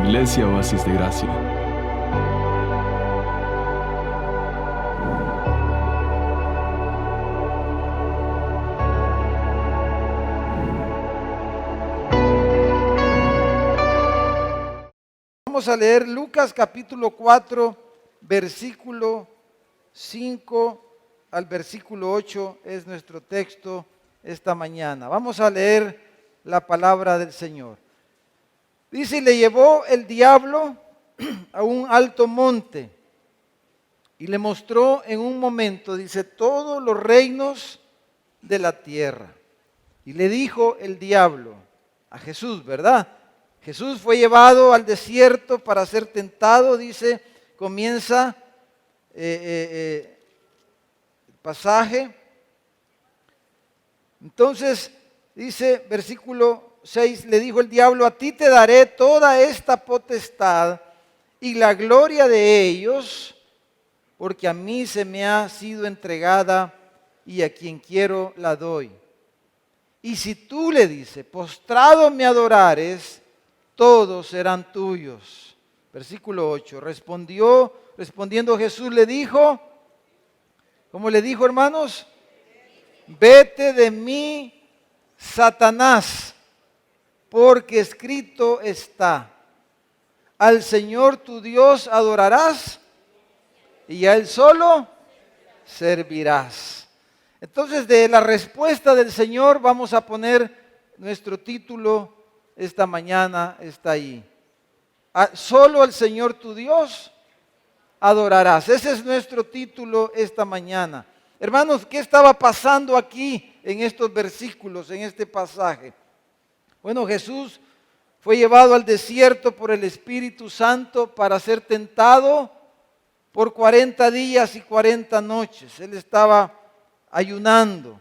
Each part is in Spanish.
Iglesia Oasis de Gracia. Vamos a leer Lucas capítulo 4, versículo 5 al versículo 8 es nuestro texto esta mañana. Vamos a leer la palabra del Señor. Dice: y le llevó el diablo a un alto monte y le mostró en un momento, dice, todos los reinos de la tierra. Y le dijo el diablo a Jesús, ¿verdad? Jesús fue llevado al desierto para ser tentado, dice, comienza el pasaje. Entonces, dice, versículo 6, le dijo el diablo: a ti te daré toda esta potestad y la gloria de ellos, porque a mí se me ha sido entregada y a quien quiero la doy. Y si tú, le dice, postrado me adorares, todos serán tuyos. Versículo 8, respondiendo Jesús le dijo, ¿cómo le dijo, hermanos? Vete de mí, Satanás, porque escrito está, al Señor tu Dios adorarás y a Él solo servirás. Entonces, de la respuesta del Señor vamos a poner nuestro título esta mañana, está ahí. Solo al Señor tu Dios adorarás. Ese es nuestro título esta mañana. Hermanos, ¿qué estaba pasando aquí en estos versículos, en este pasaje? Bueno, Jesús fue llevado al desierto por el Espíritu Santo para ser tentado por 40 días y 40 noches. Él estaba ayunando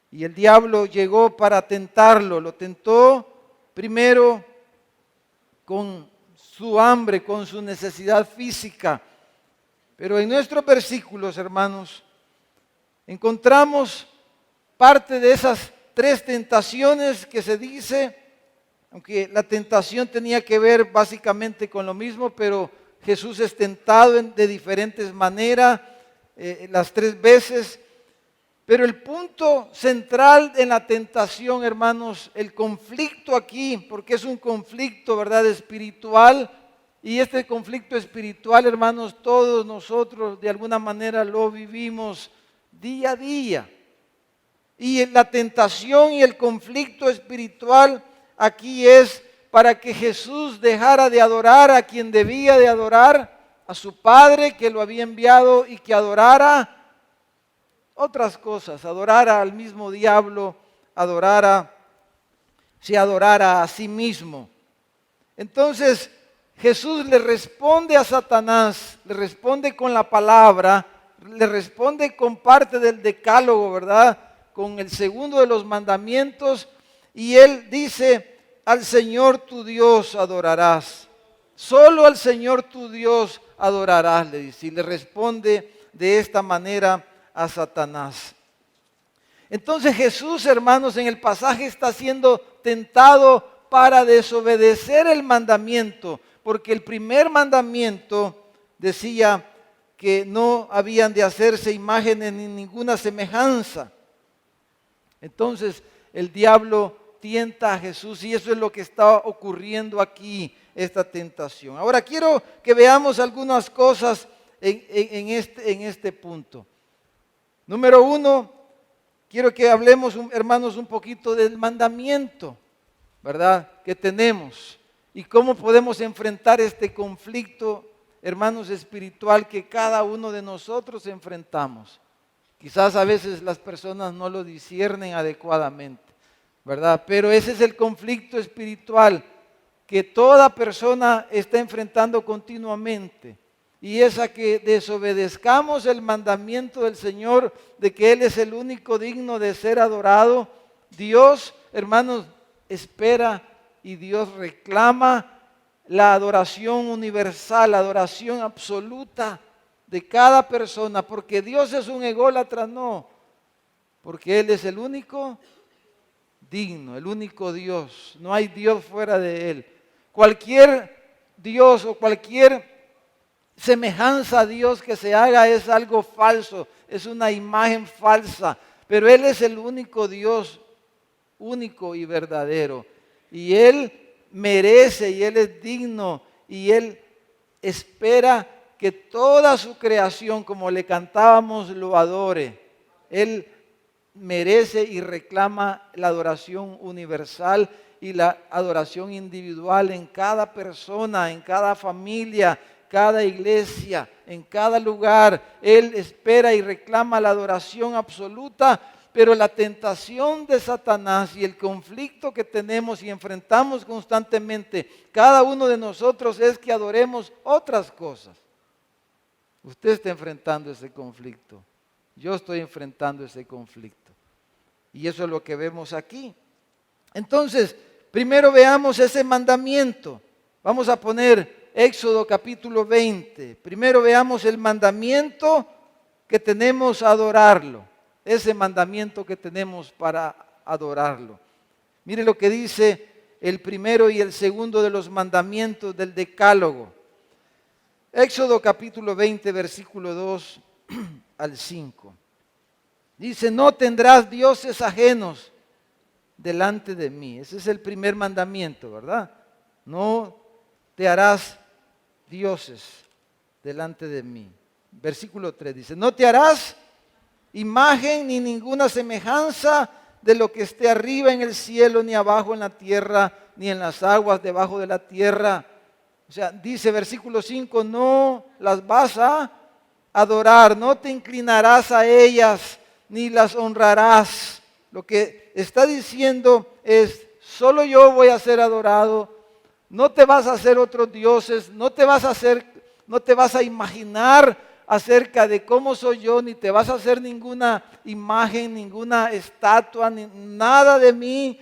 y el diablo llegó para tentarlo. Lo tentó primero con su hambre, con su necesidad física. Pero en nuestros versículos, hermanos, encontramos parte de esas 3 tentaciones que se dice, aunque la tentación tenía que ver básicamente con lo mismo, pero Jesús es tentado de diferentes maneras, las 3 veces. Pero el punto central en la tentación, hermanos, el conflicto aquí, porque es un conflicto, ¿verdad?, espiritual. Y este conflicto espiritual, hermanos, todos nosotros de alguna manera lo vivimos día a día. Y la tentación y el conflicto espiritual aquí es para que Jesús dejara de adorar a quien debía de adorar, a su Padre que lo había enviado, y que adorara otras cosas, adorara al mismo diablo, se adorara a sí mismo. Entonces Jesús le responde a Satanás, le responde con la palabra, le responde con parte del decálogo, ¿verdad?, con el segundo de los mandamientos, y él dice: al Señor tu Dios adorarás, solo al Señor tu Dios adorarás, le dice, y le responde de esta manera a Satanás. Entonces Jesús, hermanos, en el pasaje está siendo tentado para desobedecer el mandamiento, porque el primer mandamiento decía que no habían de hacerse imágenes ni ninguna semejanza. Entonces el diablo tienta a Jesús, y eso es lo que está ocurriendo aquí, esta tentación. Ahora quiero que veamos algunas cosas en este punto. Número 1, quiero que hablemos, hermanos, un poquito del mandamiento, ¿verdad?, que tenemos, y cómo podemos enfrentar este conflicto, hermanos, espiritual que cada uno de nosotros enfrentamos. Quizás a veces las personas no lo disciernen adecuadamente, ¿verdad? Pero ese es el conflicto espiritual que toda persona está enfrentando continuamente. Y es a que desobedezcamos el mandamiento del Señor de que Él es el único digno de ser adorado. Dios, hermanos, espera y Dios reclama la adoración universal, la adoración absoluta de cada persona, porque Dios es un ególatra, no, porque Él es el único digno, el único Dios, no hay Dios fuera de Él. Cualquier Dios o cualquier semejanza a Dios que se haga es algo falso, es una imagen falsa. Pero Él es el único Dios, único y verdadero. Y Él merece y Él es digno y Él espera que toda su creación, como le cantábamos, lo adore. Él merece y reclama la adoración universal y la adoración individual en cada persona, en cada familia, cada iglesia, en cada lugar. Él espera y reclama la adoración absoluta, pero la tentación de Satanás y el conflicto que tenemos y enfrentamos constantemente cada uno de nosotros es que adoremos otras cosas. Usted está enfrentando ese conflicto. Yo estoy enfrentando ese conflicto. Y eso es lo que vemos aquí. Entonces, primero veamos ese mandamiento. Vamos a poner Éxodo capítulo 20. Primero veamos el mandamiento que tenemos a adorarlo. Ese mandamiento que tenemos para adorarlo. Mire lo que dice el primero y el segundo de los mandamientos del Decálogo. Éxodo capítulo 20, versículo 2 al 5. Dice, no tendrás dioses ajenos delante de mí. Ese es el primer mandamiento, ¿verdad? No te harás dioses delante de mí. Versículo 3 dice, no te harás imagen ni ninguna semejanza de lo que esté arriba en el cielo, ni abajo en la tierra, ni en las aguas debajo de la tierra. O sea, dice versículo 5, no las vas a adorar, no te inclinarás a ellas, ni las honrarás. Lo que está diciendo es, solo yo voy a ser adorado, no te vas a hacer otros dioses, no te vas a imaginar acerca de cómo soy yo, ni te vas a hacer ninguna imagen, ninguna estatua, ni nada de mí,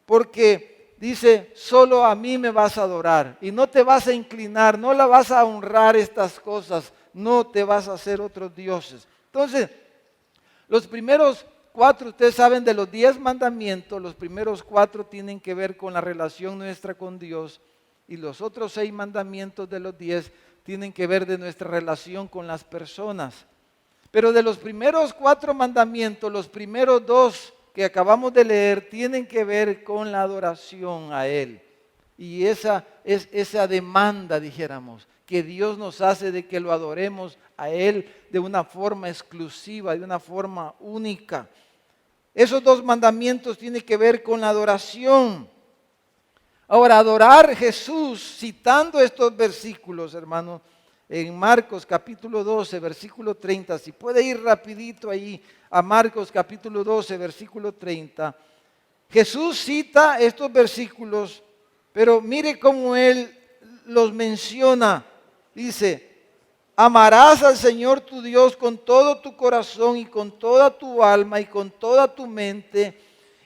porque dice, solo a mí me vas a adorar y no te vas a inclinar, no la vas a honrar estas cosas, no te vas a hacer otros dioses. Entonces, los primeros 4, ustedes saben de los 10 mandamientos, los primeros 4 tienen que ver con la relación nuestra con Dios y los otros 6 mandamientos de los 10 tienen que ver de nuestra relación con las personas. Pero de los primeros 4 mandamientos, los primeros 2 que acabamos de leer tienen que ver con la adoración a Él. Y esa es esa demanda, dijéramos, que Dios nos hace de que lo adoremos a Él de una forma exclusiva, de una forma única. Esos 2 mandamientos tienen que ver con la adoración. Ahora, adorar a Jesús, citando estos versículos, hermanos, en Marcos capítulo 12, versículo 30, si puede ir rapidito ahí a Marcos capítulo 12, versículo 30. Jesús cita estos versículos, pero mire cómo Él los menciona. Dice, amarás al Señor tu Dios con todo tu corazón y con toda tu alma y con toda tu mente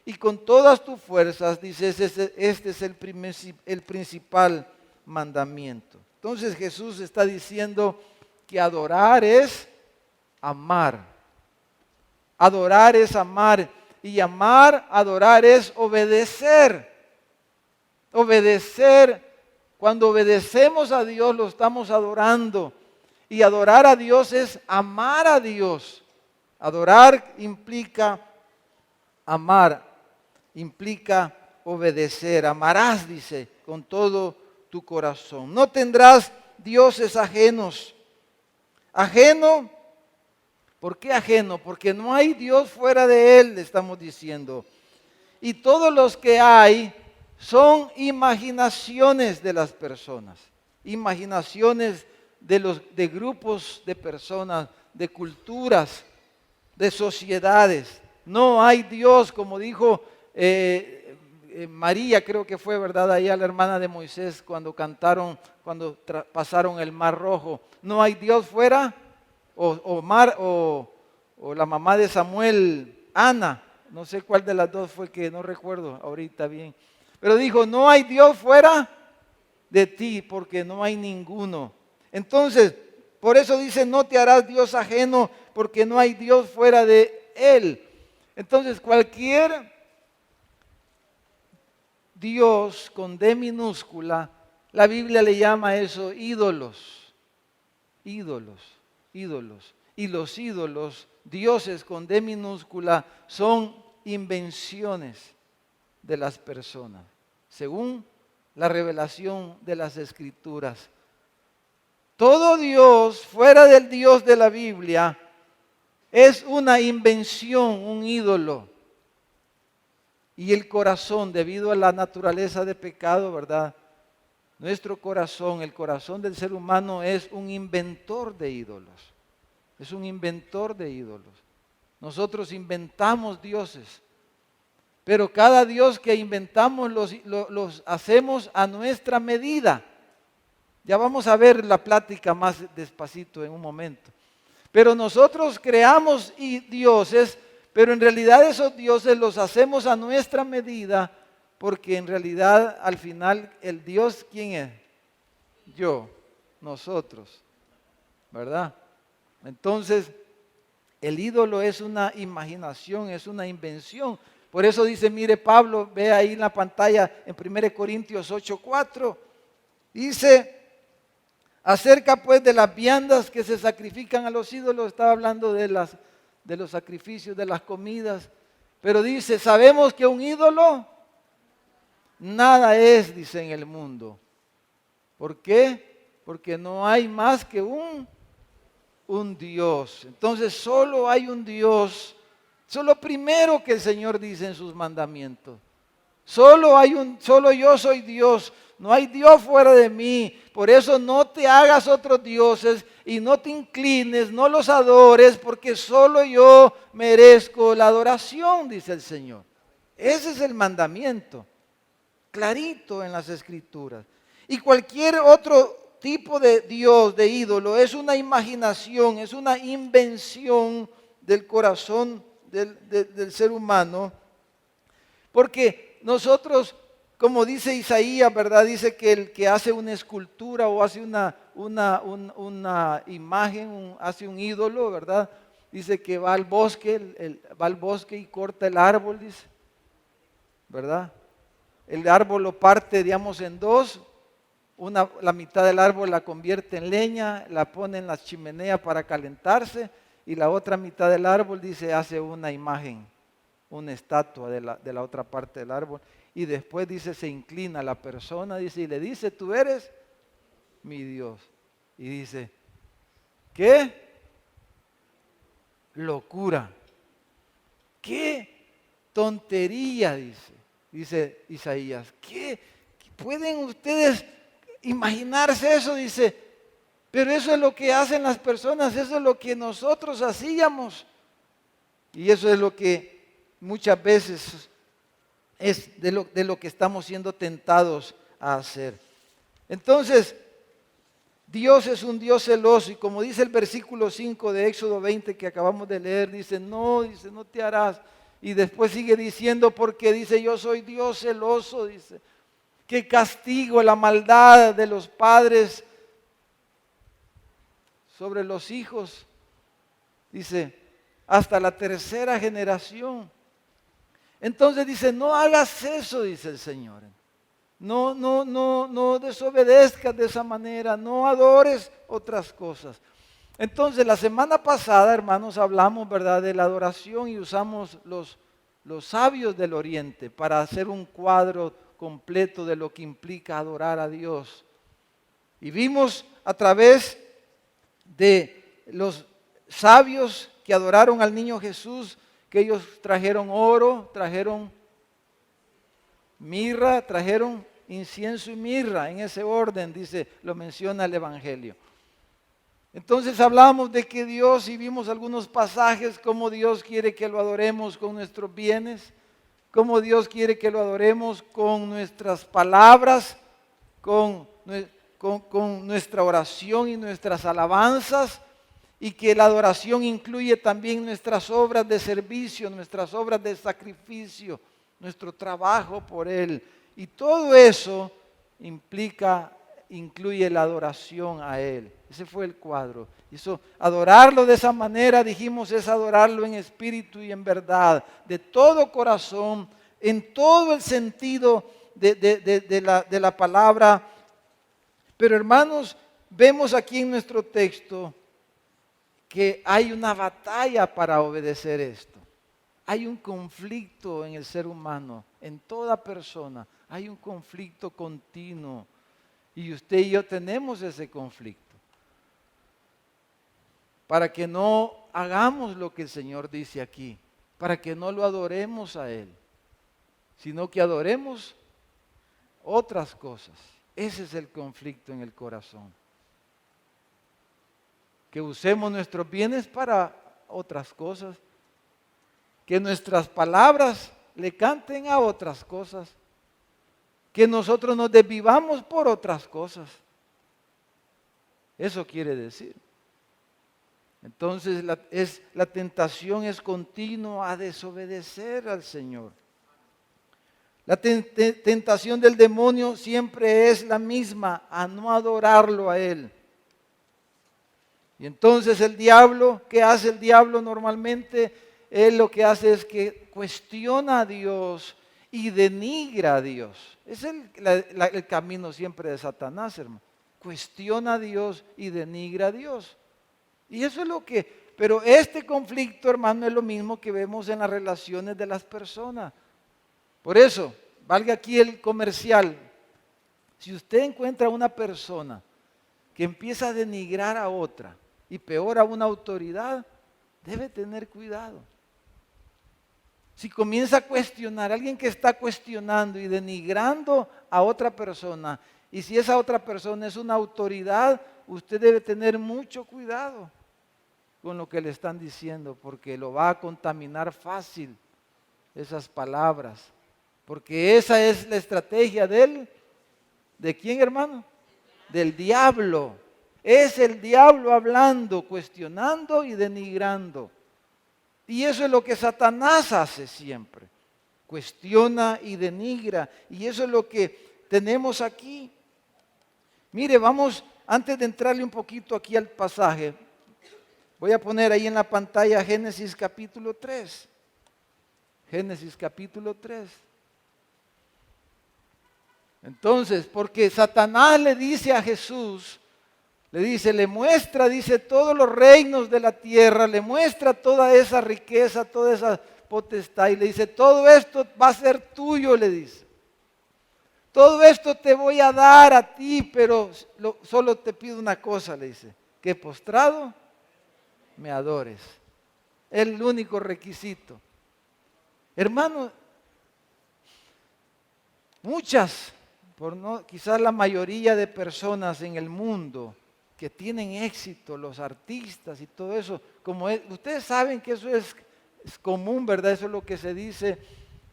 y con todas tus fuerzas. Dice, este es el principal mandamiento. Entonces Jesús está diciendo que adorar es amar. Adorar es amar. Y amar, adorar es obedecer. Obedecer. Cuando obedecemos a Dios lo estamos adorando. Y adorar a Dios es amar a Dios. Adorar implica amar, implica obedecer. Amarás, dice, con todo tu corazón. No tendrás dioses ajenos. Ajeno, ¿por qué ajeno? Porque no hay Dios fuera de Él, le estamos diciendo. Y todos los que hay son imaginaciones de las personas. Imaginaciones de grupos de personas, de culturas, de sociedades. No hay Dios, como dijo María, creo que fue, ¿verdad? Ahí a la hermana de Moisés cuando cantaron, cuando pasaron el Mar Rojo. No hay Dios fuera, o la mamá de Samuel, Ana, no sé cuál de las dos fue, que no recuerdo ahorita bien. Pero dijo, no hay Dios fuera de ti, porque no hay ninguno. Entonces, por eso dice, no te harás Dios ajeno, porque no hay Dios fuera de Él. Entonces, cualquier Dios con D minúscula, la Biblia le llama a eso ídolos, ídolos, ídolos. Y los ídolos, dioses con D minúscula, son invenciones de las personas, según la revelación de las Escrituras. Todo Dios fuera del Dios de la Biblia es una invención, un ídolo. Y el corazón, debido a la naturaleza de pecado, ¿verdad? Nuestro corazón, el corazón del ser humano es un inventor de ídolos. Es un inventor de ídolos. Nosotros inventamos dioses. Pero cada dios que inventamos los hacemos a nuestra medida. Ya vamos a ver la plática más despacito en un momento. Pero nosotros creamos dioses, pero en realidad esos dioses los hacemos a nuestra medida, porque en realidad al final el Dios, ¿quién es? Yo, nosotros, ¿verdad? Entonces, el ídolo es una imaginación, es una invención. Por eso dice, mire Pablo, ve ahí en la pantalla en 1 Corintios 8:4, dice, acerca pues de las viandas que se sacrifican a los ídolos, estaba hablando de los sacrificios, de las comidas, pero dice, sabemos que un ídolo nada es, dice, en el mundo. ¿Por qué? Porque no hay más que un Dios. Entonces solo hay un Dios. Eso es lo primero que el Señor dice en sus mandamientos. Solo yo soy Dios. No hay Dios fuera de mí. Por eso no te hagas otros dioses y no te inclines, no los adores, porque solo yo merezco la adoración, dice el Señor. Ese es el mandamiento, clarito en las Escrituras. Y cualquier otro tipo de Dios, de ídolo, es una imaginación, es una invención del corazón del ser humano, porque nosotros, como dice Isaías, ¿verdad? Dice que el que hace una escultura o hace una imagen, hace un ídolo, ¿verdad? Dice que va al bosque, va al bosque y corta el árbol, dice, ¿verdad? El árbol lo parte, digamos, en dos. La mitad del árbol la convierte en leña, la pone en la chimenea para calentarse, y la otra mitad del árbol, dice, hace una imagen, una estatua de la otra parte del árbol, y después, dice, se inclina la persona, dice, y le dice, tú eres mi Dios. Y dice, ¿qué? Locura. ¿Qué tontería? Dice Isaías. ¿Qué pueden ustedes imaginarse eso? Dice, pero eso es lo que hacen las personas, eso es lo que nosotros hacíamos. Y eso es lo que muchas veces es de lo que estamos siendo tentados a hacer. Entonces, Dios es un Dios celoso, y como dice el versículo 5 de Éxodo 20 que acabamos de leer, dice, no te harás. Y después sigue diciendo, porque dice, yo soy Dios celoso, dice, que castigo la maldad de los padres sobre los hijos, dice, hasta la tercera generación. Entonces dice, no hagas eso, dice el Señor. No desobedezcas de esa manera, no adores otras cosas. Entonces la semana pasada, hermanos, hablamos, ¿verdad?, de la adoración, y usamos los sabios del Oriente para hacer un cuadro completo de lo que implica adorar a Dios. Y vimos a través de los sabios que adoraron al niño Jesús, que ellos trajeron oro, trajeron mirra, trajeron incienso y mirra, en ese orden, dice, lo menciona el Evangelio. Entonces hablamos de que Dios, y vimos algunos pasajes, como Dios quiere que lo adoremos con nuestros bienes, como Dios quiere que lo adoremos con nuestras palabras, con nuestra oración y nuestras alabanzas, y que la adoración incluye también nuestras obras de servicio, nuestras obras de sacrificio, nuestro trabajo por Él. Y todo eso incluye la adoración a Él. Ese fue el cuadro. Eso, adorarlo de esa manera, dijimos, es adorarlo en espíritu y en verdad, de todo corazón, en todo el sentido de la palabra. Pero hermanos, vemos aquí en nuestro texto que hay una batalla para obedecer esto. Hay un conflicto en el ser humano, en toda persona. Hay un conflicto continuo. Y usted y yo tenemos ese conflicto. Para que no hagamos lo que el Señor dice aquí. Para que no lo adoremos a Él. Sino que adoremos otras cosas. Ese es el conflicto en el corazón. Que usemos nuestros bienes para otras cosas. Que nuestras palabras le canten a otras cosas. Que nosotros nos desvivamos por otras cosas. Eso quiere decir. Entonces la tentación es continua a desobedecer al Señor. La tentación del demonio siempre es la misma, a no adorarlo a Él. Y entonces el diablo, ¿qué hace el diablo normalmente? Él lo que hace es que cuestiona a Dios y denigra a Dios. Es el camino siempre de Satanás, hermano. Cuestiona a Dios y denigra a Dios. Y eso es lo que... Pero este conflicto, hermano, es lo mismo que vemos en las relaciones de las personas. Por eso, valga aquí el comercial. Si usted encuentra una persona que empieza a denigrar a otra y peor a una autoridad, debe tener cuidado. Si comienza a cuestionar, alguien que está cuestionando y denigrando a otra persona, y si esa otra persona es una autoridad, usted debe tener mucho cuidado con lo que le están diciendo, porque lo va a contaminar fácil esas palabras. Porque esa es la estrategia ¿de quién, hermano? Del diablo. Es el diablo hablando, cuestionando y denigrando. Y eso es lo que Satanás hace siempre. Cuestiona y denigra. Y eso es lo que tenemos aquí. Mire, vamos, antes de entrarle un poquito aquí al pasaje, voy a poner ahí en la pantalla Génesis capítulo 3. Génesis capítulo 3. Entonces, porque Satanás le dice a Jesús, le muestra, dice, todos los reinos de la tierra, le muestra toda esa riqueza, toda esa potestad, y le dice, todo esto va a ser tuyo, le dice. Todo esto te voy a dar a ti, pero solo te pido una cosa, le dice, que postrado me adores. Es el único requisito. Hermano, muchas, quizás la mayoría de personas en el mundo que tienen éxito, los artistas y todo eso, ustedes saben que eso es común, ¿verdad? Eso es lo que se dice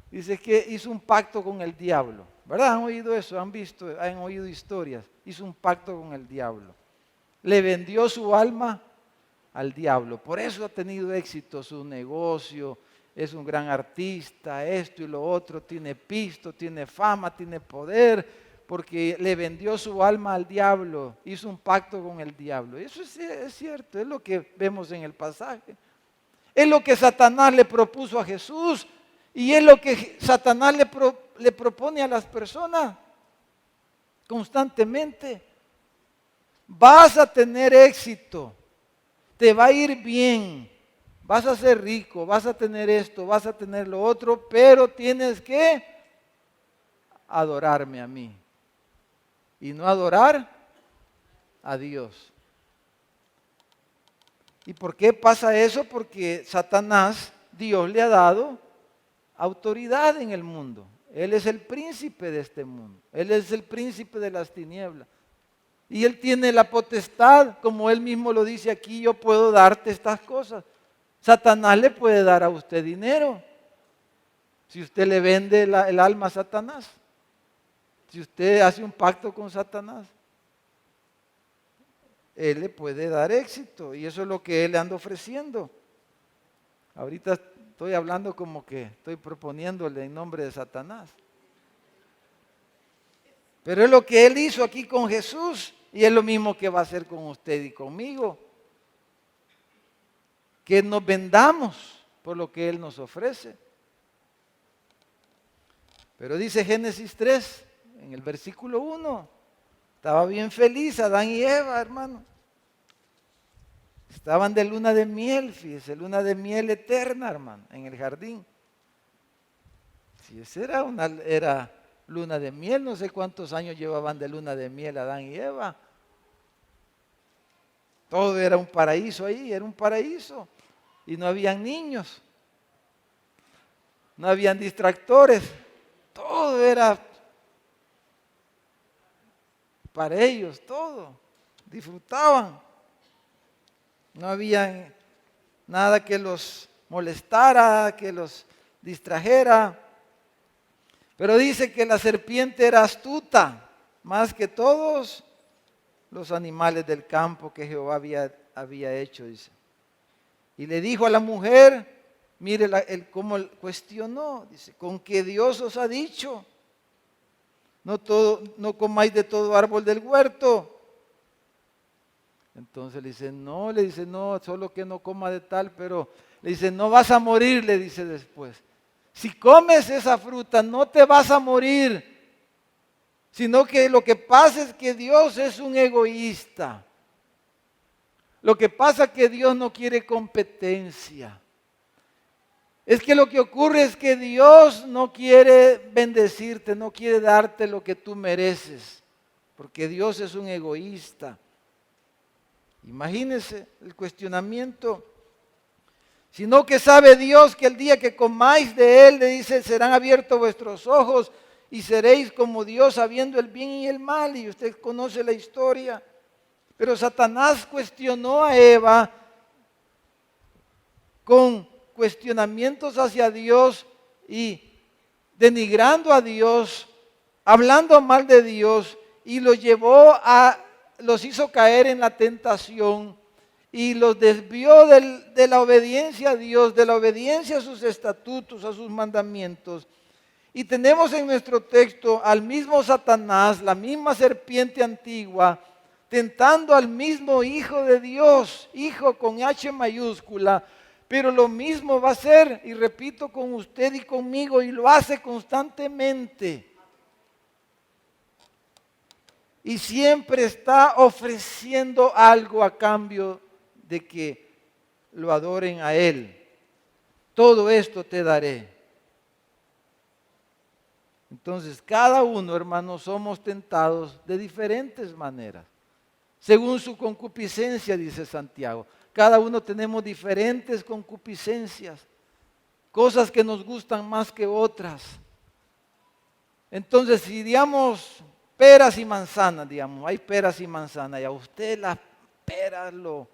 que hizo un pacto con el diablo, ¿verdad? ¿Han oído eso? ¿Han oído historias? Hizo un pacto con el diablo. Le vendió su alma al diablo, por eso ha tenido éxito su negocio, es un gran artista, esto y lo otro, tiene pisto, tiene fama, tiene poder, porque le vendió su alma al diablo, hizo un pacto con el diablo. Eso es cierto, es lo que vemos en el pasaje. Es lo que Satanás le propuso a Jesús y es lo que Satanás le propone a las personas constantemente. Vas a tener éxito, te va a ir bien, vas a ser rico, vas a tener esto, vas a tener lo otro, pero tienes que adorarme a mí. Y no adorar a Dios. ¿Y por qué pasa eso? Porque Satanás, Dios le ha dado autoridad en el mundo. Él es el príncipe de este mundo. Él es el príncipe de las tinieblas. Y Él tiene la potestad, como Él mismo lo dice aquí, yo puedo darte estas cosas. Satanás le puede dar a usted dinero. Si usted le vende el alma a Satanás. Si usted hace un pacto con Satanás, Él le puede dar éxito y eso es lo que Él le anda ofreciendo. Ahorita estoy hablando como que estoy proponiéndole en nombre de Satanás. Pero es lo que Él hizo aquí con Jesús y es lo mismo que va a hacer con usted y conmigo. Que nos vendamos por lo que Él nos ofrece. Pero dice Génesis 3, en el versículo 1, estaba bien feliz Adán y Eva, hermano. Estaban de luna de miel, fíjese, luna de miel eterna, hermano, en el jardín. Si esa era luna de miel, no sé cuántos años llevaban de luna de miel Adán y Eva. Todo era un paraíso ahí, era un paraíso. Y no habían niños, no habían distractores, todo era para ellos, todo. Disfrutaban. No había nada que los molestara, que los distrajera. Pero dice que la serpiente era astuta, más que todos los animales del campo que Jehová había hecho, dice. Y le dijo a la mujer, mire cómo cuestionó, dice, ¿con qué Dios os ha dicho? No comáis de todo árbol del huerto. Entonces le dice, no, solo que no coma de tal, pero le dice, no vas a morir, le dice después. Si comes esa fruta, no te vas a morir, sino que lo que pasa es que Dios es un egoísta. Lo que pasa es que Dios no quiere competencia. Es que lo que ocurre es que Dios no quiere bendecirte, no quiere darte lo que tú mereces, porque Dios es un egoísta. Imagínense el cuestionamiento. Sino que sabe Dios que el día que comáis de él, le dice, serán abiertos vuestros ojos y seréis como Dios sabiendo el bien y el mal. Y usted conoce la historia. Pero Satanás cuestionó a Eva con cuestionamientos hacia Dios y denigrando a Dios, hablando mal de Dios, y los hizo caer en la tentación y los desvió de la obediencia a Dios, de la obediencia a sus estatutos, a sus mandamientos. Y tenemos en nuestro texto al mismo Satanás, la misma serpiente antigua, tentando al mismo Hijo de Dios, Hijo con H mayúscula, pero lo mismo va a hacer, y repito, con usted y conmigo, y lo hace constantemente. Y siempre está ofreciendo algo a cambio de que lo adoren a Él. Todo esto te daré. Entonces, cada uno, hermanos, somos tentados de diferentes maneras. Según su concupiscencia, dice Santiago. Cada uno tenemos diferentes concupiscencias, cosas que nos gustan más que otras. Entonces, si digamos peras y manzanas, digamos, hay peras y manzanas, y a usted las peras lo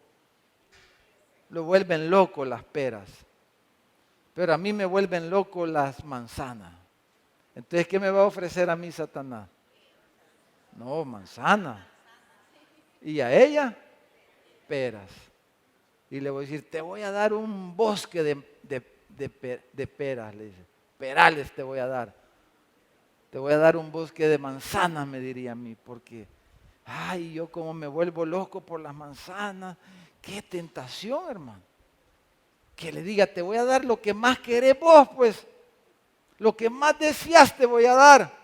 vuelven loco las peras, pero a mí me vuelven loco las manzanas. Entonces, ¿qué me va a ofrecer a mí Satanás? No, manzana. Y a ella, peras. Y le voy a decir, te voy a dar un bosque de peras, le dice. Perales te voy a dar. Te voy a dar un bosque de manzanas, me diría a mí, porque, ay, yo como me vuelvo loco por las manzanas. Qué tentación, hermano. Que le diga, te voy a dar lo que más querés vos, pues. Lo que más deseas te voy a dar.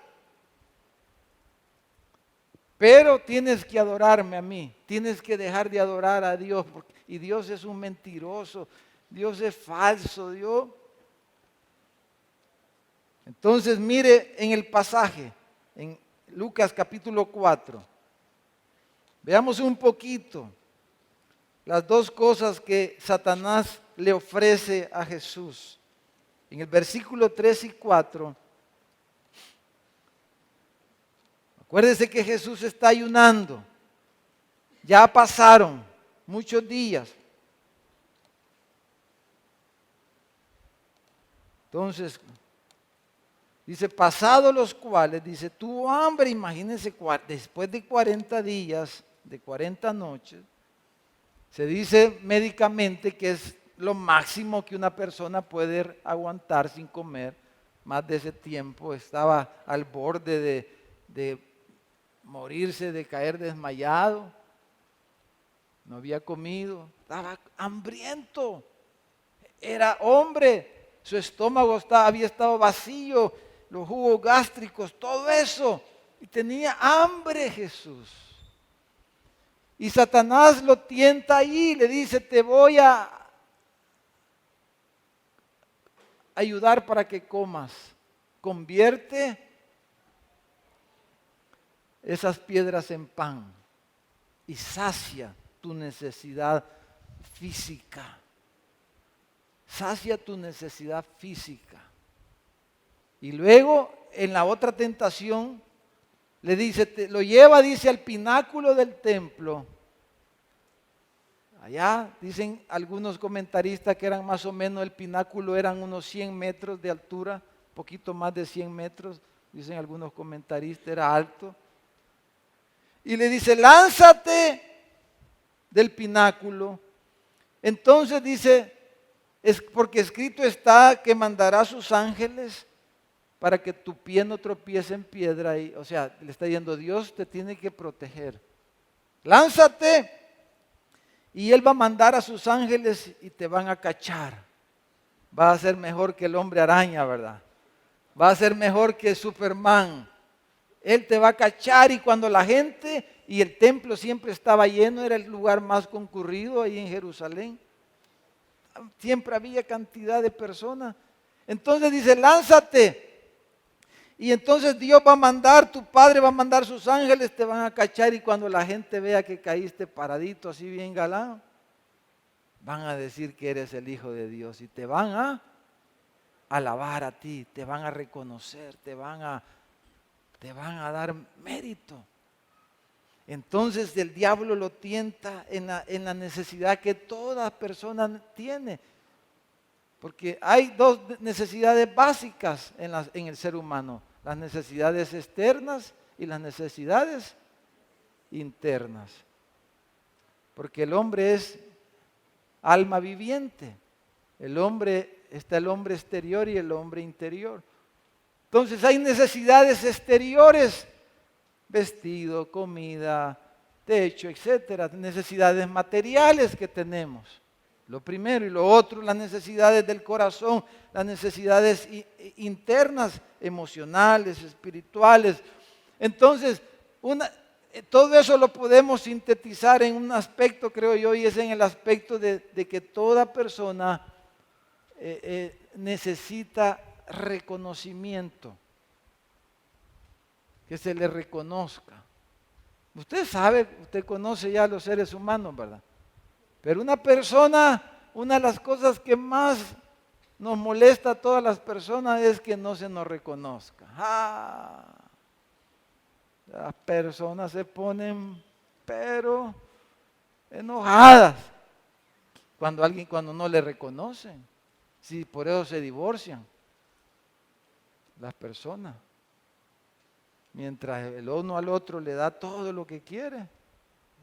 Pero tienes que adorarme a mí. Tienes que dejar de adorar a Dios. Y Dios es un mentiroso. Dios es falso. Dios. Entonces mire en el pasaje, en Lucas capítulo 4. Veamos un poquito las dos cosas que Satanás le ofrece a Jesús. En el versículo 3 y 4, acuérdese que Jesús está ayunando. Ya pasaron muchos días. Entonces, dice, pasados los cuales, dice, tuvo hambre, imagínense, después de 40 días, de 40 noches, se dice médicamente que es lo máximo que una persona puede aguantar sin comer. Más de ese tiempo estaba al borde de morirse, de caer desmayado. No había comido, estaba hambriento. Era hombre, su estómago había estado vacío los jugos gástricos, todo eso. Y tenía hambre Jesús. Y Satanás lo tienta ahí, le dice, te voy a ayudar para que comas. Convierte esas piedras en pan y sacia tu necesidad física. Sacia tu necesidad física. Y luego en la otra tentación le dice, lo lleva, dice, al pináculo del templo. Allá dicen algunos comentaristas que eran más o menos, el pináculo eran unos 100 metros de altura, poquito más de 100 metros, dicen algunos comentaristas, era alto. Y le dice, lánzate del pináculo. Entonces dice, es porque escrito está que mandará a sus ángeles para que tu pie no tropiece en piedra. Y, o sea, le está diciendo, Dios te tiene que proteger. Lánzate y Él va a mandar a sus ángeles y te van a cachar. Va a ser mejor que el hombre araña, ¿verdad? Va a ser mejor que Superman. Él te va a cachar y cuando la gente, y el templo siempre estaba lleno, era el lugar más concurrido ahí en Jerusalén. Siempre había cantidad de personas. Entonces dice, lánzate. Y entonces Dios va a mandar, tu Padre va a mandar sus ángeles, te van a cachar y cuando la gente vea que caíste paradito así bien galán, van a decir que eres el Hijo de Dios y te van a alabar a ti, te van a reconocer, te van a dar mérito. Entonces el diablo lo tienta en la necesidad que toda persona tiene. Porque hay dos necesidades básicas en el ser humano. Las necesidades externas y las necesidades internas. Porque el hombre es alma viviente. Está el hombre exterior y el hombre interior. Entonces hay necesidades exteriores, vestido, comida, techo, etcétera, necesidades materiales que tenemos. Lo primero y lo otro, las necesidades del corazón, las necesidades internas, emocionales, espirituales. Entonces, todo eso lo podemos sintetizar en un aspecto, creo yo, y es en el aspecto de que toda persona necesita reconocimiento, que se le reconozca. Usted sabe, usted conoce ya a los seres humanos, ¿verdad? Pero una persona, una de las cosas que más nos molesta a todas las personas es que no se nos reconozca. Las personas se ponen, pero enojadas cuando no le reconocen. Sí, por eso se divorcian las personas. Mientras el uno al otro le da todo lo que quiere.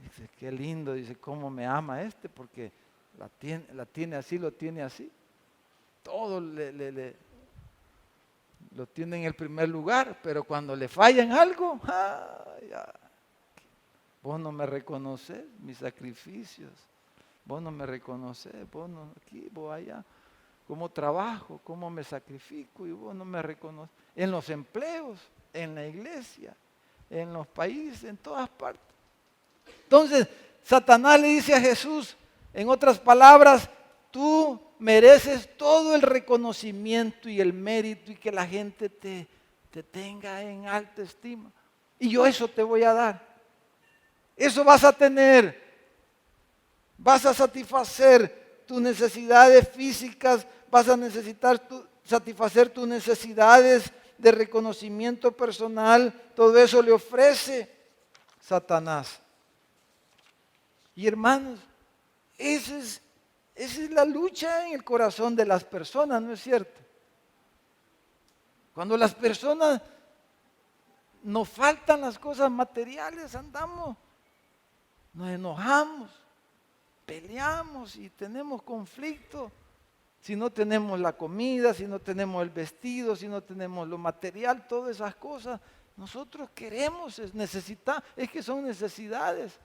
Dice, qué lindo, dice, cómo me ama porque la tiene así, lo tiene así. Todo lo tiene en el primer lugar, pero cuando le falla en algo, vos no me reconoces mis sacrificios, vos no me reconoces, vos no aquí, vos allá, cómo trabajo, cómo me sacrifico y vos no me reconoces. En los empleos, en la iglesia, en los países, en todas partes. Entonces, Satanás le dice a Jesús, en otras palabras, tú mereces todo el reconocimiento y el mérito y que la gente te tenga en alta estima. Y yo eso te voy a dar. Eso vas a tener. Vas a satisfacer tus necesidades físicas, vas a necesitar satisfacer tus necesidades de reconocimiento personal. Todo eso le ofrece Satanás. Y hermanos, esa es la lucha en el corazón de las personas, ¿no es cierto? Cuando las personas nos faltan las cosas materiales, andamos, nos enojamos, peleamos y tenemos conflicto. Si no tenemos la comida, si no tenemos el vestido, si no tenemos lo material, todas esas cosas, nosotros queremos, necesitamos, es que son necesidades.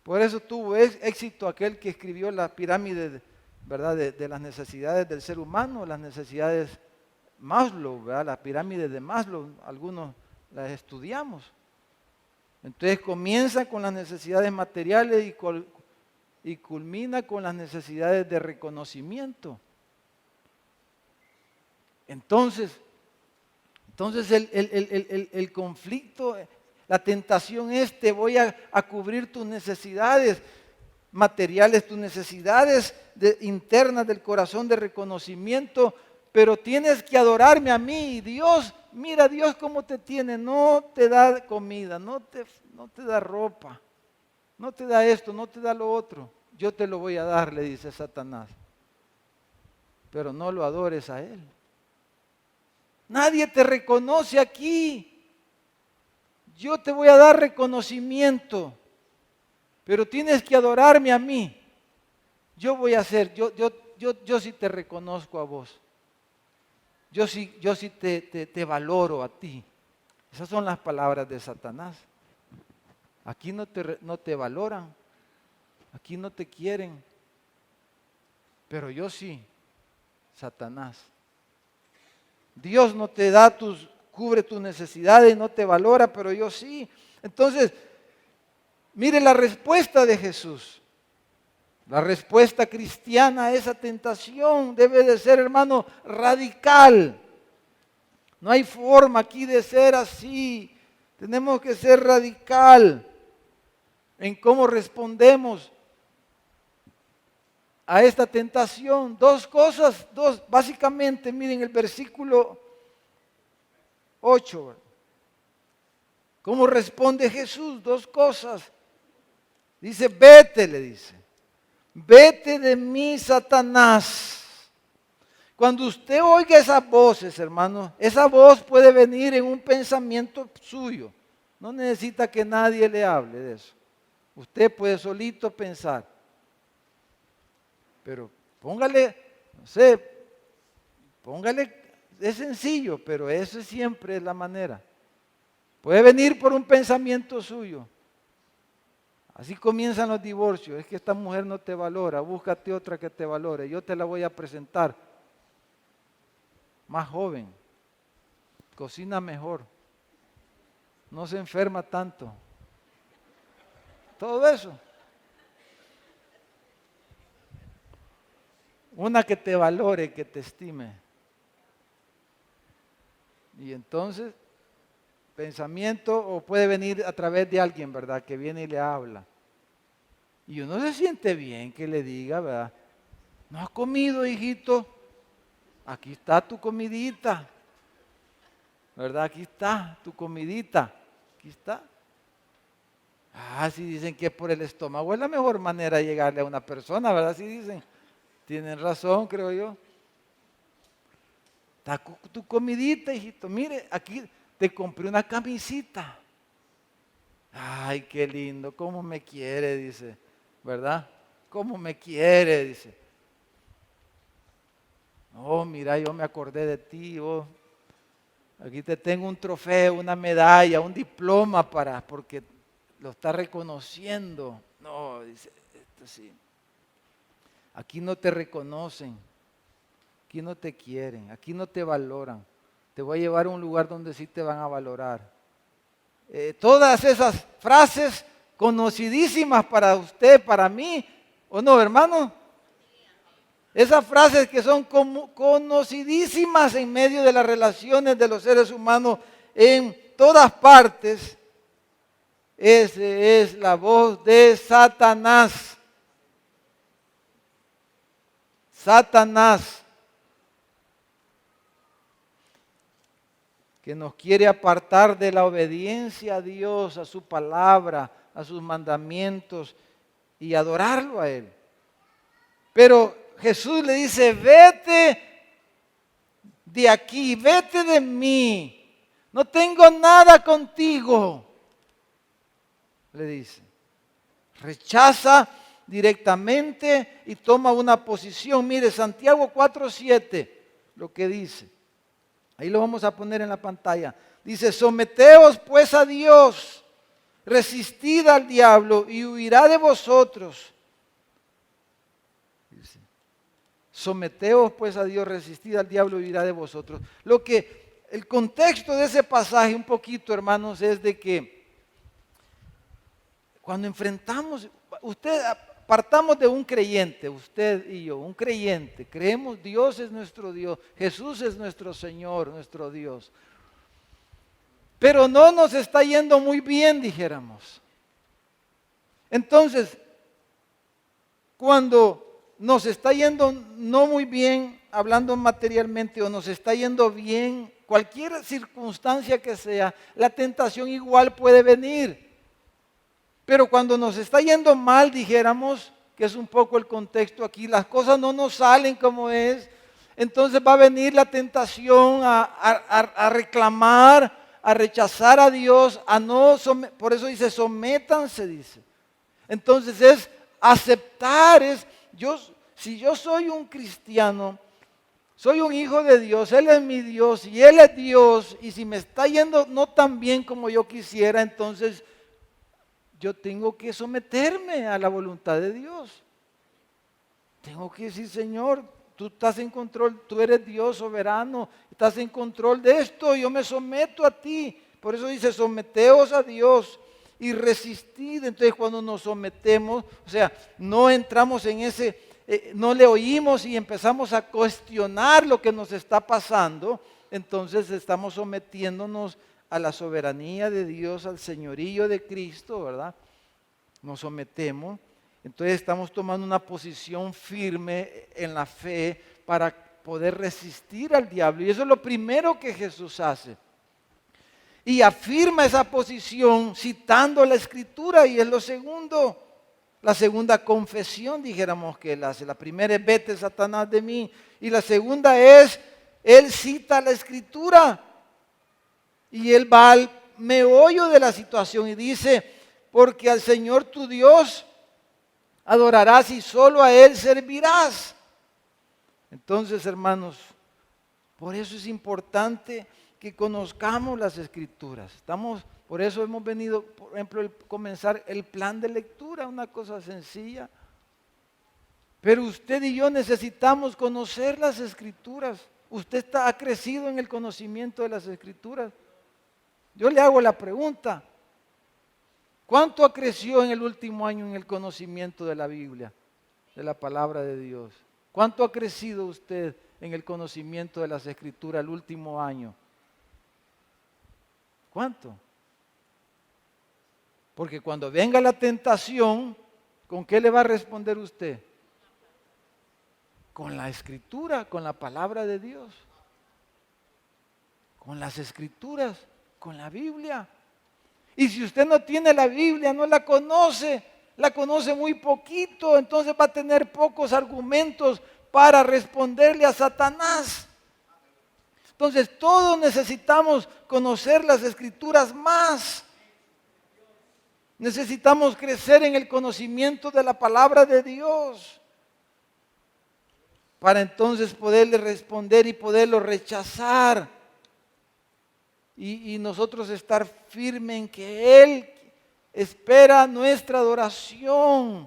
Por eso tuvo éxito aquel que escribió la pirámide, ¿verdad? De las necesidades del ser humano, las necesidades Maslow, ¿verdad? La pirámide de Maslow, algunos las estudiamos. Entonces comienza con las necesidades materiales y culmina con las necesidades de reconocimiento. Entonces el conflicto, la tentación es: te voy a cubrir tus necesidades materiales, tus necesidades internas del corazón de reconocimiento, pero tienes que adorarme a mí. Dios, mira Dios cómo te tiene, no te da comida, no te da ropa, no te da esto, no te da lo otro. Yo te lo voy a dar, le dice Satanás, pero no lo adores a Él. Nadie te reconoce aquí. Yo te voy a dar reconocimiento, pero tienes que adorarme a mí. Yo voy a hacer, yo sí te reconozco a vos. Yo sí te valoro a ti. Esas son las palabras de Satanás. Aquí no te valoran, aquí no te quieren, pero yo sí, Satanás. Dios no te da cubre tus necesidades, no te valora, pero yo sí. Entonces, mire la respuesta de Jesús. La respuesta cristiana a esa tentación debe de ser, hermano, radical. No hay forma aquí de ser así. Tenemos que ser radical en cómo respondemos a esta tentación. Dos cosas, básicamente, miren el versículo 8. ¿Cómo responde Jesús? Dos cosas. Dice, vete, le dice. Vete de mí, Satanás. Cuando usted oiga esas voces, hermano, esa voz puede venir en un pensamiento suyo. No necesita que nadie le hable de eso. Usted puede solito pensar. Pero póngale, no sé, es sencillo, pero eso siempre es la manera. Puede venir por un pensamiento suyo. Así comienzan los divorcios. Es que esta mujer no te valora, búscate otra que te valore. Yo te la voy a presentar. Más joven, cocina mejor, no se enferma tanto. Todo eso. Una que te valore, que te estime. Y entonces, pensamiento, o puede venir a través de alguien, ¿verdad? Que viene y le habla. Y uno se siente bien que le diga, ¿verdad? ¿No has comido, hijito? Aquí está tu comidita. ¿Verdad? Aquí está tu comidita. Aquí está. Si dicen que es por el estómago, es la mejor manera de llegarle a una persona, ¿verdad? Si dicen. Tienen razón, creo yo. Está tu comidita, hijito. Mire, aquí te compré una camisita. Ay, qué lindo, cómo me quiere, dice. ¿Verdad? Cómo me quiere, dice. Oh, mira, yo me acordé de ti. Oh. Aquí te tengo un trofeo, una medalla, un diploma porque lo está reconociendo. No, dice, esto sí. Aquí no te reconocen, aquí no te quieren, aquí no te valoran. Te voy a llevar a un lugar donde sí te van a valorar. Todas esas frases conocidísimas para usted, para mí, ¿o no, hermano? Esas frases que son conocidísimas en medio de las relaciones de los seres humanos en todas partes. Esa es la voz de Satanás. Satanás, que nos quiere apartar de la obediencia a Dios, a su palabra, a sus mandamientos y adorarlo a Él. Pero Jesús le dice, vete de aquí, vete de mí, no tengo nada contigo, le dice. Rechaza directamente y toma una posición. Mire, Santiago 4:7, lo que dice. Ahí lo vamos a poner en la pantalla. Dice, someteos pues a Dios, resistid al diablo y huirá de vosotros. Dice, Someteos pues a Dios, resistid al diablo y huirá de vosotros. El contexto de ese pasaje un poquito, hermanos, es de que cuando enfrentamos, partamos de un creyente, usted y yo, un creyente, creemos Dios es nuestro Dios, Jesús es nuestro Señor, nuestro Dios. Pero no nos está yendo muy bien, dijéramos. Entonces, cuando nos está yendo no muy bien, hablando materialmente, o nos está yendo bien, cualquier circunstancia que sea, la tentación igual puede venir. Pero cuando nos está yendo mal, dijéramos, que es un poco el contexto aquí, las cosas no nos salen como es, entonces va a venir la tentación a reclamar, a rechazar a Dios, por eso dice, sométanse, dice. Entonces es aceptar, si yo soy un cristiano, soy un hijo de Dios, Él es mi Dios y Él es Dios, y si me está yendo no tan bien como yo quisiera, entonces yo tengo que someterme a la voluntad de Dios. Tengo que decir, Señor, tú estás en control, tú eres Dios soberano, estás en control de esto, yo me someto a ti. Por eso dice, someteos a Dios y resistid. Entonces cuando nos sometemos, o sea, no entramos en no le oímos y empezamos a cuestionar lo que nos está pasando, entonces estamos sometiéndonos a la soberanía de Dios, al señorío de Cristo, ¿verdad? Nos sometemos, entonces estamos tomando una posición firme en la fe para poder resistir al diablo. Y eso es lo primero que Jesús hace. Y afirma esa posición citando la Escritura, y es lo segundo. La segunda confesión, dijéramos, que él hace. La primera es, vete, Satanás, de mí. Y la segunda es, él cita la Escritura. Y él va al meollo de la situación y dice, porque al Señor tu Dios adorarás y solo a Él servirás. Entonces, hermanos, por eso es importante que conozcamos las Escrituras. Por eso hemos venido, por ejemplo, comenzar el plan de lectura, una cosa sencilla. Pero usted y yo necesitamos conocer las Escrituras. Usted ha crecido en el conocimiento de las Escrituras. Yo le hago la pregunta, ¿cuánto creció en el último año en el conocimiento de la Biblia, de la palabra de Dios? ¿Cuánto ha crecido usted en el conocimiento de las Escrituras el último año? ¿Cuánto? Porque cuando venga la tentación, ¿con qué le va a responder usted? Con la Escritura, con la palabra de Dios. Con las Escrituras, con la Biblia. Y si usted no tiene la Biblia, no la conoce muy poquito, entonces va a tener pocos argumentos para responderle a Satanás. Entonces todos necesitamos conocer las Escrituras más. Necesitamos crecer en el conocimiento de la palabra de Dios para entonces poderle responder y poderlo rechazar. Y nosotros estar firmes en que Él espera nuestra adoración,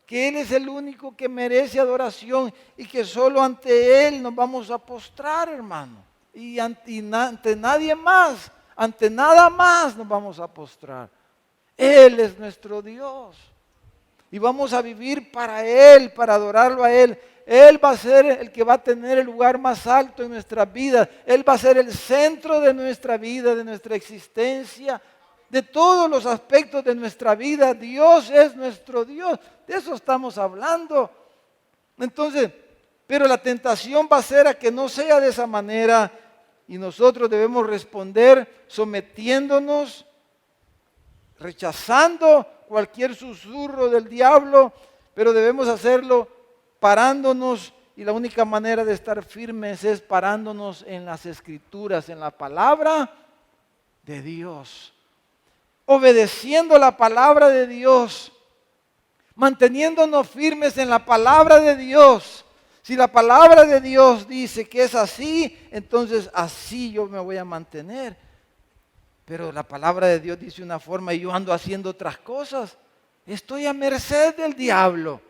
que Él es el único que merece adoración y que solo ante Él nos vamos a postrar, hermano. Y ante nadie más, ante nada más nos vamos a postrar. Él es nuestro Dios. Y vamos a vivir para Él, para adorarlo a Él. Él va a ser el que va a tener el lugar más alto en nuestra vida. Él va a ser el centro de nuestra vida, de nuestra existencia, de todos los aspectos de nuestra vida. Dios es nuestro Dios. De eso estamos hablando. Entonces, pero la tentación va a ser a que no sea de esa manera y nosotros debemos responder sometiéndonos, rechazando cualquier susurro del diablo, pero debemos hacerlo parándonos, y la única manera de estar firmes es parándonos en las Escrituras, en la palabra de Dios, obedeciendo la palabra de Dios, manteniéndonos firmes en la palabra de Dios. Si la palabra de Dios dice que es así, entonces así yo me voy a mantener. Pero la palabra de Dios dice una forma y yo ando haciendo otras cosas. Estoy a merced del diablo.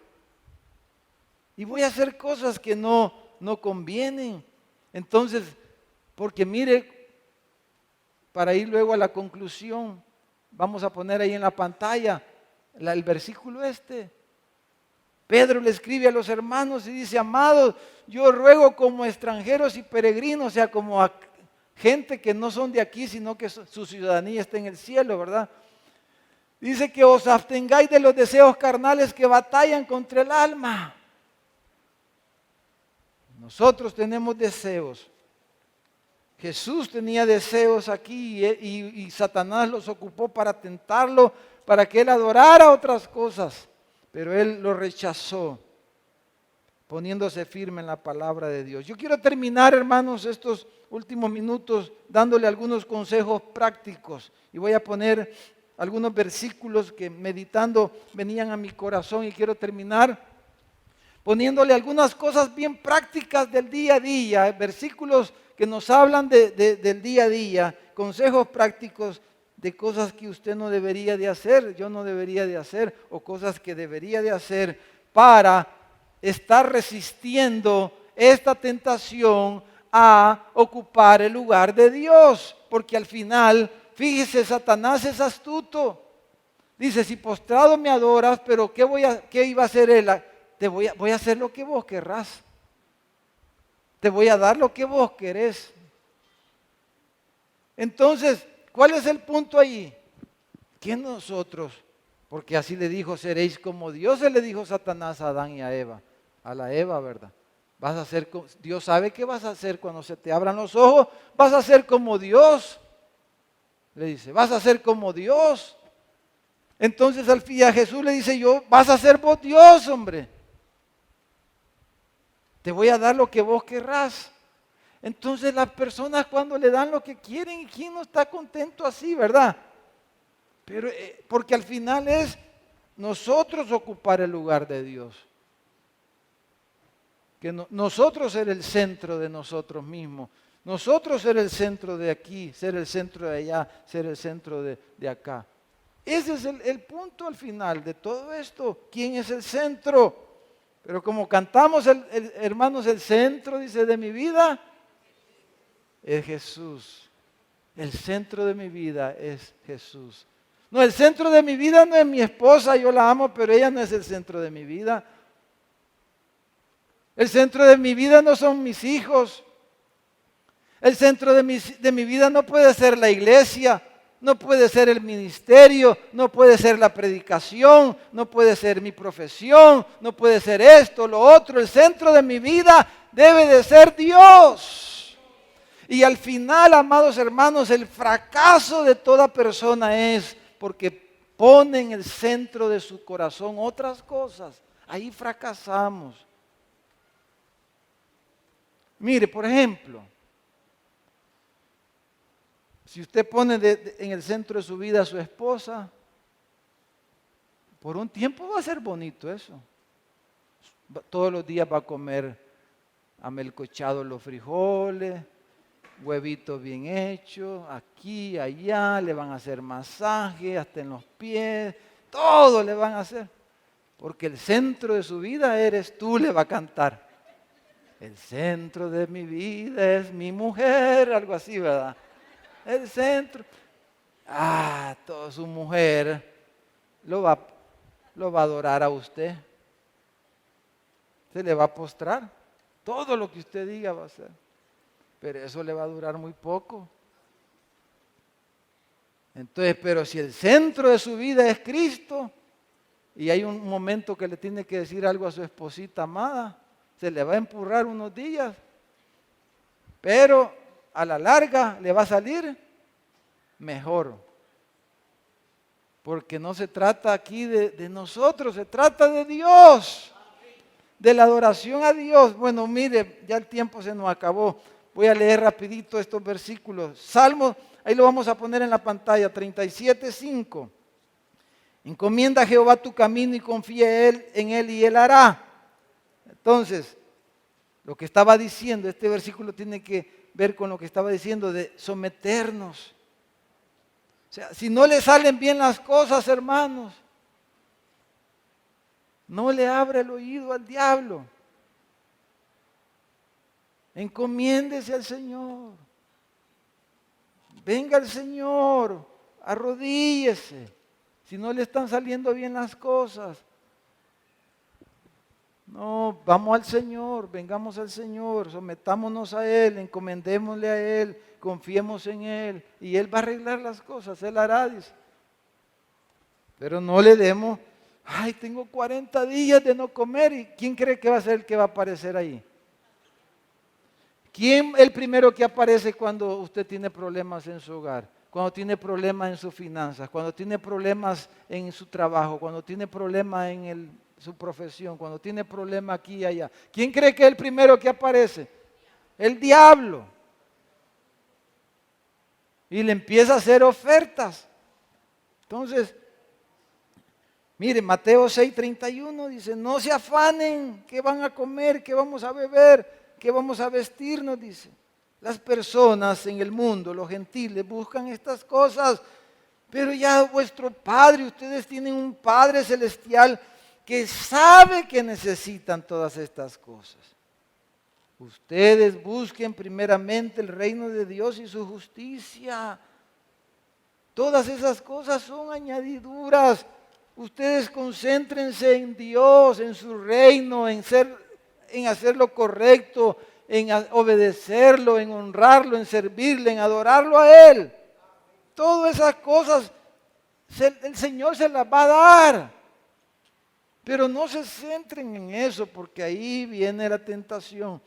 Y voy a hacer cosas que no convienen. Entonces, porque mire, para ir luego a la conclusión, vamos a poner ahí en la pantalla el versículo este. Pedro le escribe a los hermanos y dice: amados, yo ruego como extranjeros y peregrinos, o sea, como a gente que no son de aquí, sino que su ciudadanía está en el cielo, ¿verdad? Dice que os abstengáis de los deseos carnales que batallan contra el alma. Nosotros tenemos deseos. Jesús tenía deseos aquí y Satanás los ocupó para tentarlo, para que él adorara otras cosas. Pero él lo rechazó, poniéndose firme en la palabra de Dios. Yo quiero terminar, hermanos, estos últimos minutos dándole algunos consejos prácticos. Y voy a poner algunos versículos que meditando venían a mi corazón y quiero terminar poniéndole algunas cosas bien prácticas del día a día, versículos que nos hablan del día a día, consejos prácticos de cosas que usted no debería de hacer, yo no debería de hacer, o cosas que debería de hacer para estar resistiendo esta tentación a ocupar el lugar de Dios. Porque al final, fíjese, Satanás es astuto. Dice: si postrado me adoras, pero ¿qué iba a hacer él? Voy a hacer lo que vos querrás. Te voy a dar lo que vos querés. Entonces, ¿cuál es el punto ahí? Que nosotros, porque así le dijo: seréis como Dios, se le dijo Satanás a Adán y a Eva, a la Eva, ¿verdad? Vas a ser, Dios sabe qué vas a hacer cuando se te abran los ojos, vas a ser como Dios. Le dice: vas a ser como Dios. Entonces al fin a Jesús le dice: vas a ser vos Dios, hombre. Te voy a dar lo que vos querrás. Entonces las personas cuando le dan lo que quieren, ¿y quién no está contento así, verdad? Pero porque al final es nosotros ocupar el lugar de Dios. Que nosotros ser el centro de nosotros mismos. Nosotros ser el centro de aquí, ser el centro de allá, ser el centro de acá. Ese es el punto al final de todo esto. ¿Quién es el centro? Pero como cantamos, hermanos, el centro, dice, de mi vida es Jesús. El centro de mi vida es Jesús. No, el centro de mi vida no es mi esposa, yo la amo, pero ella no es el centro de mi vida. El centro de mi vida no son mis hijos. El centro de mi vida no puede ser la iglesia, no puede ser el ministerio, no puede ser la predicación, no puede ser mi profesión, no puede ser esto, lo otro. El centro de mi vida debe de ser Dios. Y al final, amados hermanos, el fracaso de toda persona es porque pone en el centro de su corazón otras cosas. Ahí fracasamos. Mire, por ejemplo, si usted pone en el centro de su vida a su esposa, por un tiempo va a ser bonito eso. Todos los días va a comer amelcochados los frijoles, huevitos bien hechos, aquí, allá, le van a hacer masaje, hasta en los pies, todo le van a hacer. Porque el centro de su vida eres tú, le va a cantar. El centro de mi vida es mi mujer, algo así, ¿verdad? El centro. Toda su mujer lo va a adorar a usted. Se le va a postrar. Todo lo que usted diga va a ser. Pero eso le va a durar muy poco. Entonces, pero si el centro de su vida es Cristo, y hay un momento que le tiene que decir algo a su esposita amada, se le va a empurrar unos días, pero a la larga le va a salir mejor. Porque no se trata aquí de nosotros, se trata de Dios, de la adoración a Dios. Bueno, mire, ya el tiempo se nos acabó. Voy a leer rapidito estos versículos. Salmo, ahí lo vamos a poner en la pantalla, 37:5. Encomienda a Jehová tu camino y confía en él y él hará. Entonces, lo que estaba diciendo, este versículo tiene que ver con lo que estaba diciendo de someternos. O sea, si no le salen bien las cosas, hermanos, no le abra el oído al diablo. Encomiéndese al Señor. Venga al Señor, arrodíllese. Si no le están saliendo bien las cosas. No, vamos al Señor, vengamos al Señor, sometámonos a Él, encomendémosle a Él, confiemos en Él y Él va a arreglar las cosas, Él hará, dice. Pero no le demos, ay, tengo 40 días de no comer y ¿quién cree que va a ser el que va a aparecer ahí? ¿Quién es el primero que aparece cuando usted tiene problemas en su hogar? Cuando tiene problemas en sus finanzas, cuando tiene problemas en su trabajo, cuando tiene problemas en su profesión, cuando tiene problemas aquí y allá. ¿Quién cree que es el primero que aparece? El diablo. Y le empieza a hacer ofertas. Entonces, mire, Mateo 6:31 dice, no se afanen, ¿qué van a comer? ¿Qué vamos a beber? ¿Qué vamos a vestirnos? Dice. Las personas en el mundo, los gentiles, buscan estas cosas, pero ya vuestro Padre, ustedes tienen un Padre celestial que sabe que necesitan todas estas cosas. Ustedes busquen primeramente el reino de Dios y su justicia. Todas esas cosas son añadiduras. Ustedes concéntrense en Dios, en su reino, en hacer lo correcto, en obedecerlo, en honrarlo, en servirle, en adorarlo a Él. Todas esas cosas el Señor se las va a dar. Pero no se centren en eso porque ahí viene la tentación.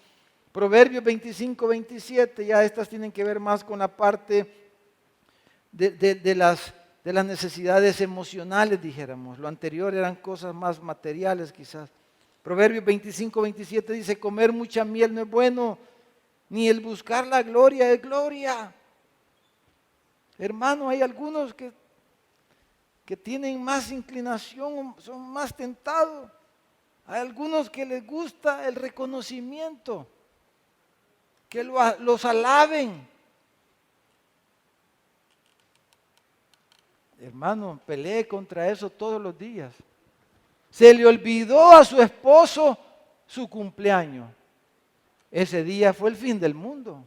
Proverbios 25-27, ya estas tienen que ver más con la parte de las necesidades emocionales, dijéramos. Lo anterior eran cosas más materiales quizás. Proverbios 25-27 dice, comer mucha miel no es bueno, ni el buscar la gloria es gloria. Hermano, hay algunos que tienen más inclinación, son más tentados. Hay algunos que les gusta el reconocimiento, que los alaben. Hermano, pelee contra eso todos los días. Se le olvidó a su esposo su cumpleaños. Ese día fue el fin del mundo.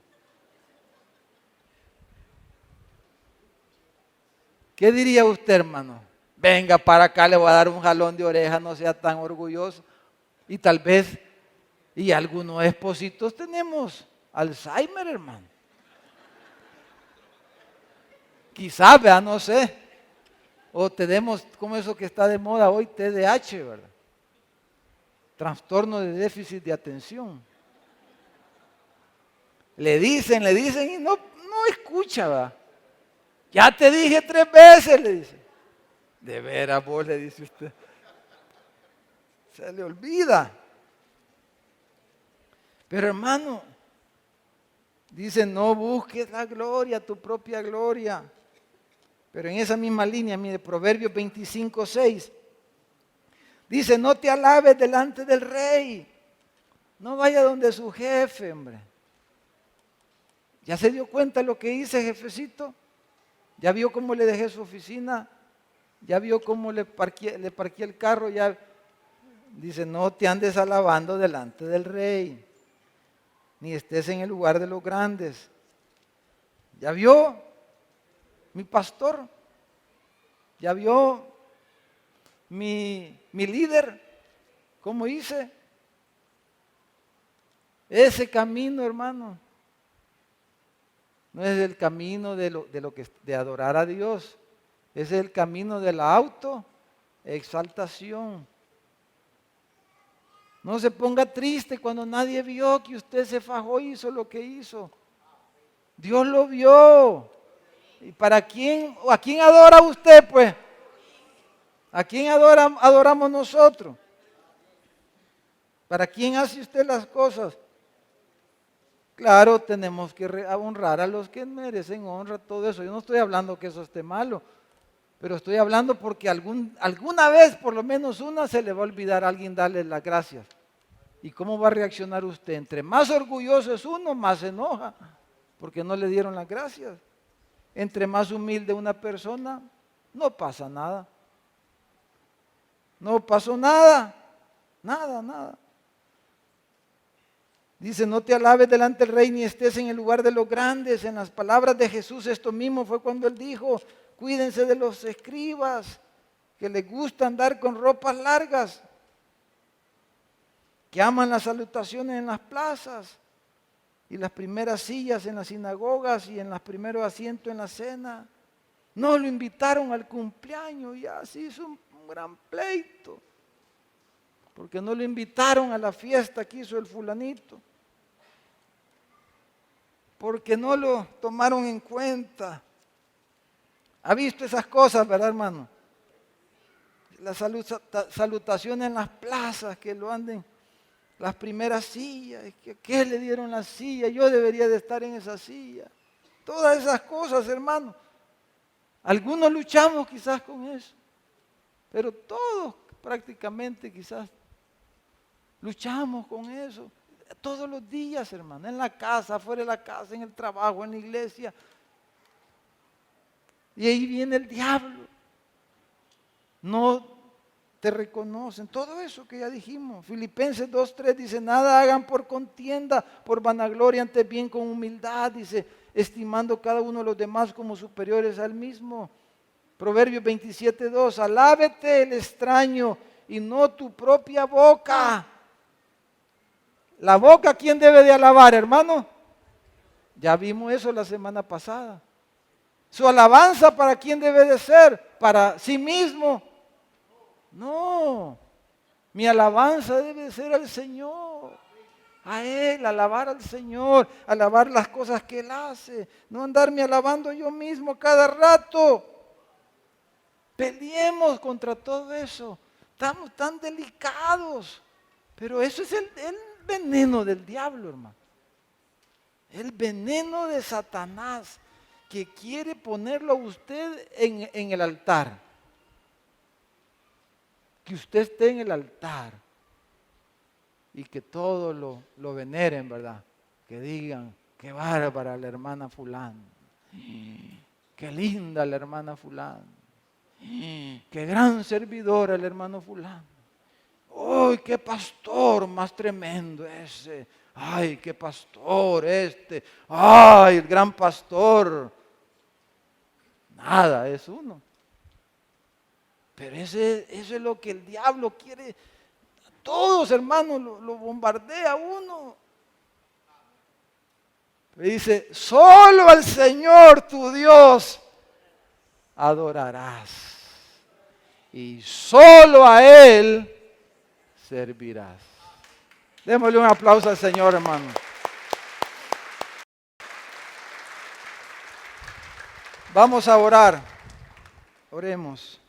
¿Qué diría usted, hermano? Venga para acá, le voy a dar un jalón de oreja, no sea tan orgulloso. Y tal vez, y algunos espositos tenemos Alzheimer, hermano. Quizás, vea, no sé. O tenemos, como eso que está de moda hoy, TDAH, ¿verdad? Trastorno de déficit de atención. Le dicen y no escucha, ¿verdad? Ya te dije 3 veces, le dice. De veras vos, le dice usted. Se le olvida. Pero hermano, dice, no busques la gloria, tu propia gloria. Pero en esa misma línea, mire, Proverbios 25:6, dice, no te alabes delante del rey. No vaya donde su jefe, hombre. ¿Ya se dio cuenta lo que hice, jefecito? ¿Ya vio cómo le dejé su oficina? ¿Ya vio cómo le parqué el carro? Ya dice, no te andes alabando delante del rey, ni estés en el lugar de los grandes. ¿Ya vio mi pastor? ¿Ya vio mi líder? ¿Cómo hice? Ese camino, hermano, no es el camino de adorar a Dios. Es el camino de la autoexaltación. No se ponga triste cuando nadie vio que usted se fajó y hizo lo que hizo. Dios lo vio. ¿Y para quién? ¿A quién adora usted, pues? ¿A quién adoramos nosotros? ¿Para quién hace usted las cosas? Claro, tenemos que honrar a los que merecen honra, todo eso. Yo no estoy hablando que eso esté malo, pero estoy hablando porque alguna vez, por lo menos una, se le va a olvidar a alguien darle las gracias. ¿Y cómo va a reaccionar usted? Entre más orgulloso es uno, más se enoja, porque no le dieron las gracias. Entre más humilde una persona, no pasa nada. No pasó nada, nada. Dice, no te alabes delante del rey ni estés en el lugar de los grandes. En las palabras de Jesús esto mismo fue cuando él dijo, cuídense de los escribas que les gusta andar con ropas largas, que aman las salutaciones en las plazas y las primeras sillas en las sinagogas y en los primeros asientos en la cena. No lo invitaron al cumpleaños y así hizo un gran pleito, porque no lo invitaron a la fiesta que hizo el fulanito, porque no lo tomaron en cuenta. ¿Ha visto esas cosas, verdad, hermano? Las salutaciones en las plazas, que lo anden, las primeras sillas, ¿qué le dieron la silla? Yo debería de estar en esa silla. Todas esas cosas, hermano. Algunos luchamos quizás con eso, pero todos prácticamente quizás luchamos con eso. Todos los días, hermano, en la casa, afuera de la casa, en el trabajo, en la iglesia. Y ahí viene el diablo. No te reconocen. Todo eso que ya dijimos. Filipenses 2:3 dice, nada hagan por contienda, por vanagloria, antes bien con humildad, dice, estimando cada uno de los demás como superiores al mismo. Proverbios 27:2, alábete el extraño y no tu propia boca. La boca, ¿quién debe de alabar, hermano? Ya vimos eso la semana pasada. Su alabanza, ¿para quién debe de ser? ¿Para sí mismo? No. Mi alabanza debe de ser al Señor. A Él, alabar al Señor, alabar las cosas que Él hace. No andarme alabando yo mismo cada rato. Peleemos contra todo eso. Estamos tan delicados. Pero eso es el veneno del diablo, hermano. El veneno de Satanás, que quiere ponerlo a usted en el altar. Que usted esté en el altar y que todos lo veneren, ¿verdad? Que digan, qué bárbara la hermana fulana. Qué linda la hermana fulana. Qué gran servidora el hermano fulano. ¡Ay, qué pastor más tremendo ese! ¡Ay, qué pastor este! ¡Ay, el gran pastor! Nada, es uno. Pero eso es lo que el diablo quiere. Todos, hermanos, lo bombardea a uno. Le dice, solo al Señor tu Dios adorarás. Y solo a Él servirás. Démosle un aplauso al Señor, hermano. Vamos a orar. Oremos.